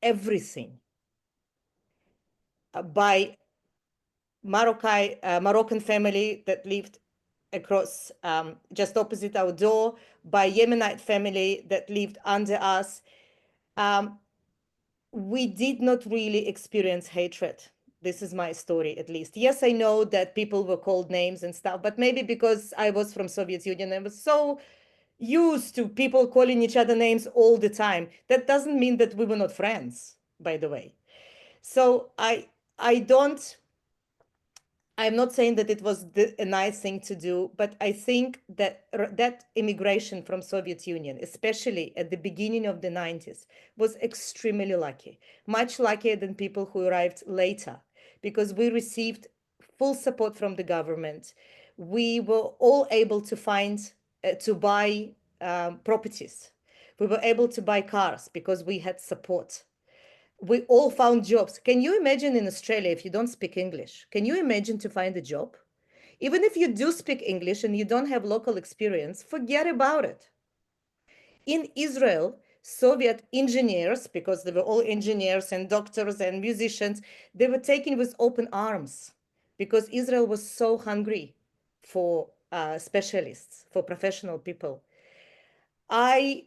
S2: everything by Moroccan family that lived across just opposite our door, by Yemenite family that lived under us. We did not really experience hatred. This is my story, at least. Yes, I know that people were called names and stuff, but maybe because I was from Soviet Union, I was so used to people calling each other names all the time. That doesn't mean that we were not friends, by the way. So I'm not saying that it was a nice thing to do, but I think that that immigration from Soviet Union, especially at the beginning of the 90s, was extremely lucky, much luckier than people who arrived later, because we received full support from the government. We were all able to buy properties. We were able to buy cars because we had support. We all found jobs. Can you imagine in Australia, if you don't speak English, can you imagine to find a job? Even if you do speak English and you don't have local experience, forget about it. In Israel, Soviet engineers, because they were all engineers and doctors and musicians, they were taken with open arms because Israel was so hungry for specialists, for professional people. I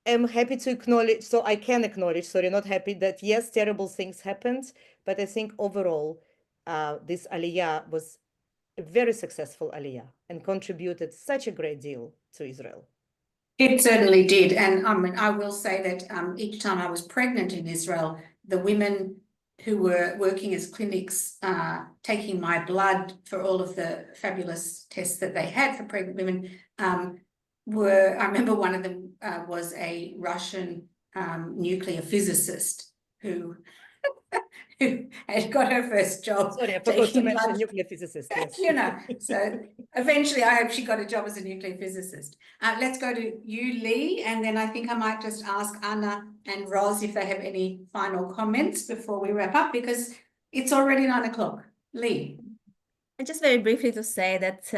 S2: am happy to acknowledge, so I can acknowledge, sorry, not happy, that yes, terrible things happened, but I think overall, this Aliyah was a very successful Aliyah and contributed such a great deal to Israel.
S1: It certainly did. And I will say that each time I was pregnant in Israel, the women who were working as clinics, taking my blood for all of the fabulous tests that they had for pregnant women, I remember one of them was a Russian nuclear physicist who had got her first job.
S2: Sorry, I forgot to
S1: taking
S2: mention
S1: blood.
S2: nuclear physicist. Yes.
S1: You know, so eventually I hope she got a job as a nuclear physicist. Let's go to you, Lee, and then I think I might just ask Anna and Roz if they have any final comments before we wrap up, because it's already 9 o'clock. Lee.
S3: And just very briefly to say that,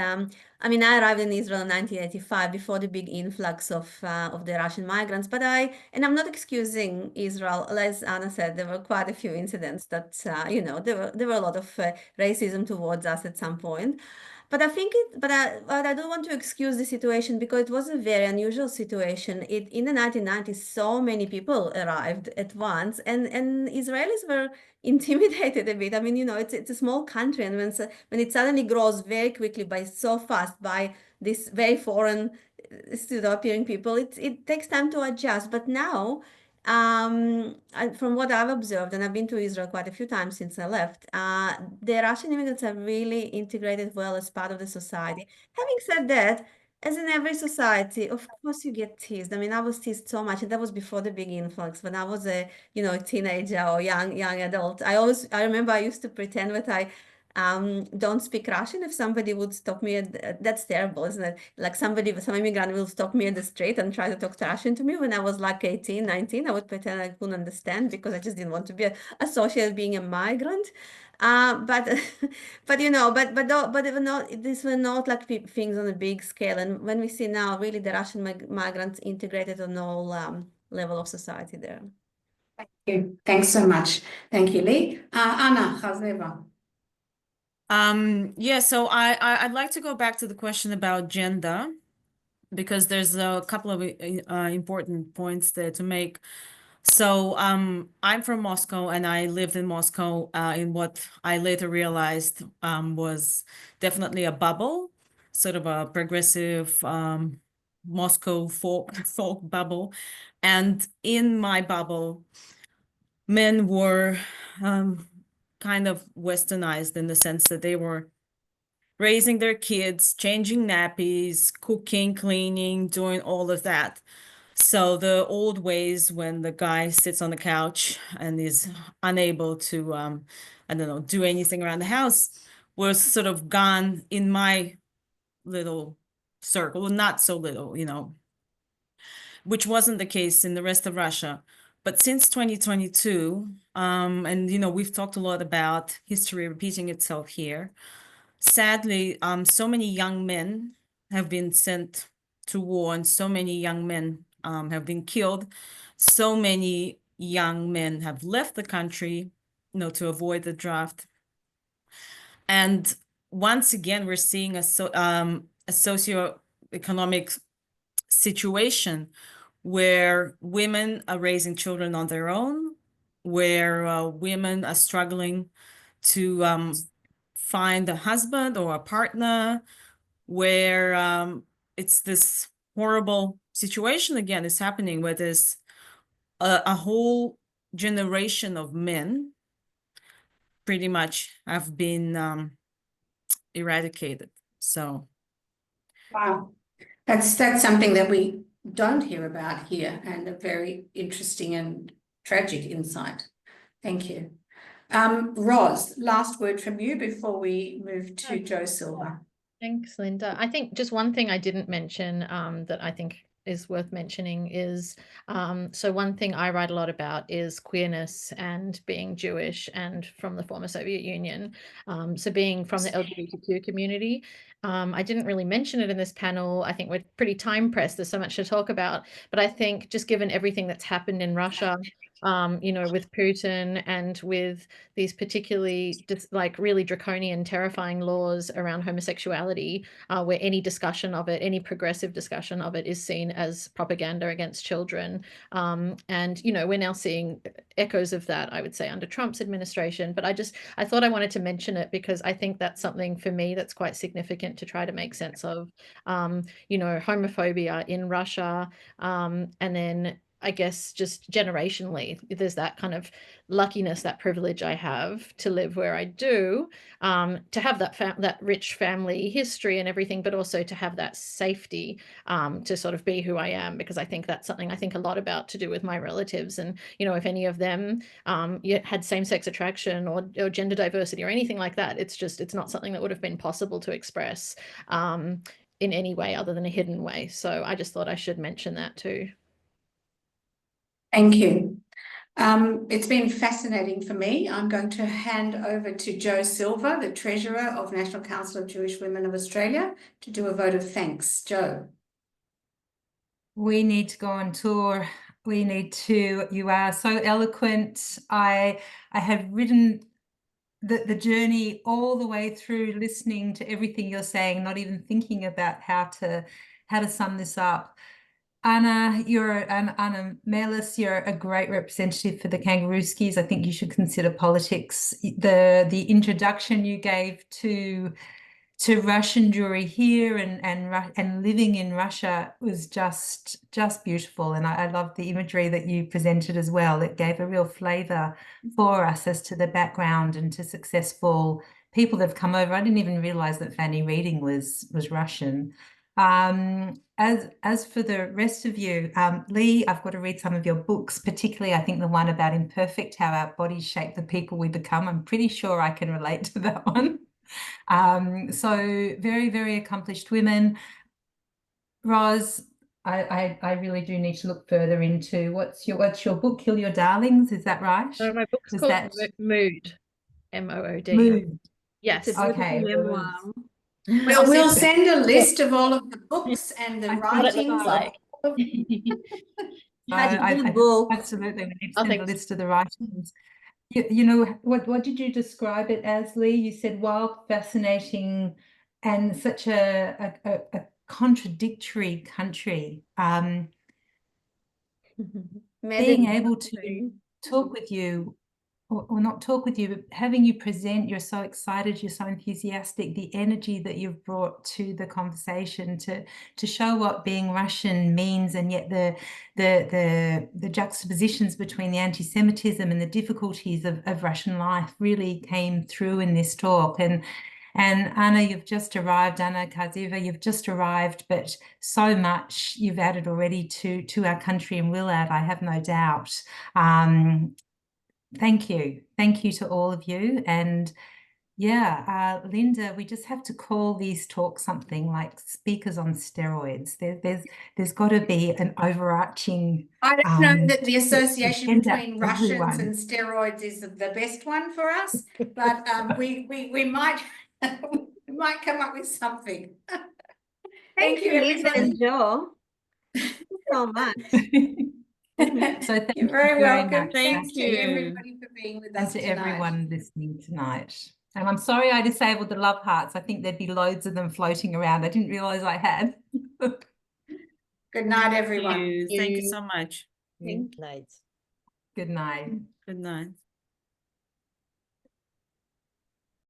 S3: I mean, I arrived in Israel in 1985 before the big influx of the Russian migrants, but and I'm not excusing Israel, as Anna said, there were quite a few incidents that, you know, there were a lot of racism towards us at some point. But I think but I don't want to excuse the situation because it was a very unusual situation. In the 1990s, so many people arrived at once, and Israelis were intimidated a bit. I mean, you know, it's a small country, and when it suddenly grows very quickly by so fast by this very foreign, pseudo-appearing people, it takes time to adjust. But now, from what I've observed, and I've been to Israel quite a few times since I left, the Russian immigrants are really integrated well as part of the society. Having said that, as in every society, of course you get teased. I mean, I was teased so much, and that was before the big influx. When I was a teenager or young adult, I remember I used to pretend that I don't speak Russian. If somebody would stop me that's terrible, isn't it? Like some immigrant will stop me in the street and try to talk Russian to me when I was like 18, 19, I would pretend I couldn't understand because I just didn't want to be associated being a migrant. But you know, but even not, these were not like things on a big scale. And when we see now, really the Russian migrants integrated on all level of society there.
S1: Thank you. Thanks so much. Thank you, Lee. Anna, Kharzeeva.
S4: Yeah, so I'd like to go back to the question about gender, because there's a couple of important points there to make. So I'm from Moscow, and I lived in Moscow in what I later realized was definitely a bubble, sort of a progressive Moscow folk bubble. And in my bubble, men were kind of westernized in the sense that they were raising their kids, changing nappies, cooking, cleaning, doing all of that. So the old ways when the guy sits on the couch and is unable to, I don't know, do anything around the house was sort of gone in my little circle, not so little, you know, which wasn't the case in the rest of Russia. But since 2022, and, you know, we've talked a lot about history repeating itself here. Sadly, so many young men have been sent to war, and so many young men have been killed. So many young men have left the country, you know, to avoid the draft. And once again, we're seeing a socioeconomic situation where women are raising children on their own, where women are struggling to find a husband or a partner, where it's this horrible situation again is happening, where there's a whole generation of men pretty much have been eradicated. So
S1: Wow. That's something that we don't hear about here, and a very interesting and tragic insight. Thank you. Roz, last word from you before we move to Joe Silver.
S5: Thanks, Linda. I think just one thing I didn't mention that I think is worth mentioning is, so one thing I write a lot about is queerness and being Jewish and from the former Soviet Union. So being from the LGBTQ community, I didn't really mention it in this panel. I think we're pretty time pressed. There's so much to talk about, but I think just given everything that's happened in Russia, you know, with Putin and with these particularly like really draconian, terrifying laws around homosexuality, where any discussion of it, any progressive discussion of it is seen as propaganda against children. And, you know, we're now seeing echoes of that, I would say, under Trump's administration. But I thought I wanted to mention it because I think that's something for me that's quite significant to try to make sense of, you know, homophobia in Russia, and then I guess just generationally, there's that kind of luckiness, that privilege I have to live where I do, to have that rich family history and everything, but also to have that safety, to sort of be who I am, because I think that's something I think a lot about to do with my relatives. And, you know, if any of them had same-sex attraction or gender diversity or anything like that, it's not something that would have been possible to express in any way other than a hidden way. So I just thought I should mention that too.
S1: Thank you. It's been fascinating for me. I'm going to hand over to Jo Silva, the Treasurer of National Council of Jewish Women of Australia, to do a vote of thanks. Jo.
S6: We need to go on tour. We need to, you are so eloquent. I have ridden the journey all the way through, listening to everything you're saying, not even thinking about how to sum this up. Anna Maylis, you're a great representative for the Kangarooskis. I think you should consider politics. The introduction you gave to Russian Jewry here and living in Russia was just beautiful, and I love the imagery that you presented as well. It gave a real flavour for us as to the background and to successful people that have come over. I didn't even realise that Fanny Reading was Russian. As for the rest of you, Lee, I've got to read some of your books, particularly I think the one about imperfect, how our bodies shape the people we become. I'm pretty sure I can relate to that one. So very, very accomplished women. Roz, I really do need to look further into what's your book, Kill Your Darlings, is that right?
S5: So my book's
S6: Was
S5: called
S6: that
S5: Mood, M-O-O-D.
S6: Mood?
S5: Yes.
S3: It's a
S6: Okay.
S3: memoir.
S1: Well, we'll send a list of all of the books and the
S6: I think
S5: what it
S1: writings.
S5: looks like.
S3: Such a good book.
S6: Absolutely, we need to
S5: Oh,
S6: send a
S5: thanks.
S6: list of the writings. You know, what did you describe it as, Lee? You said wild, fascinating, and such a contradictory country. Being able to talk with you, or not talk with you, but having you present, you're so excited, you're so enthusiastic, the energy that you've brought to the conversation to show what being Russian means, and yet the juxtapositions between the anti-Semitism and the difficulties of Russian life really came through in this talk. And Anna, you've just arrived, Anna Kharzeeva, you've just arrived, but so much you've added already to our country and will add, I have no doubt. Thank you to all of you. And yeah, Linda, we just have to call these talks something like speakers on steroids. There's got to be an overarching.
S1: I don't know that the association
S6: agenda
S1: between
S6: for
S1: Russians
S6: everyone.
S1: and steroids is the best one for us, but we might we might come up with something. Thank you,
S3: Lisa
S1: everybody.
S3: and Jo. Thank you so much.
S6: So thank
S1: You're
S6: you
S1: very welcome.
S6: much.
S1: Thanks to
S4: you.
S1: everybody for being with
S6: And
S1: us
S6: to
S1: tonight.
S6: everyone listening tonight. And I'm sorry I disabled the love hearts. I think there'd be loads of them floating around. I didn't realise I had.
S1: Good night, everyone.
S4: Thank you so much.
S2: Good night.
S6: Good night.
S4: Good night.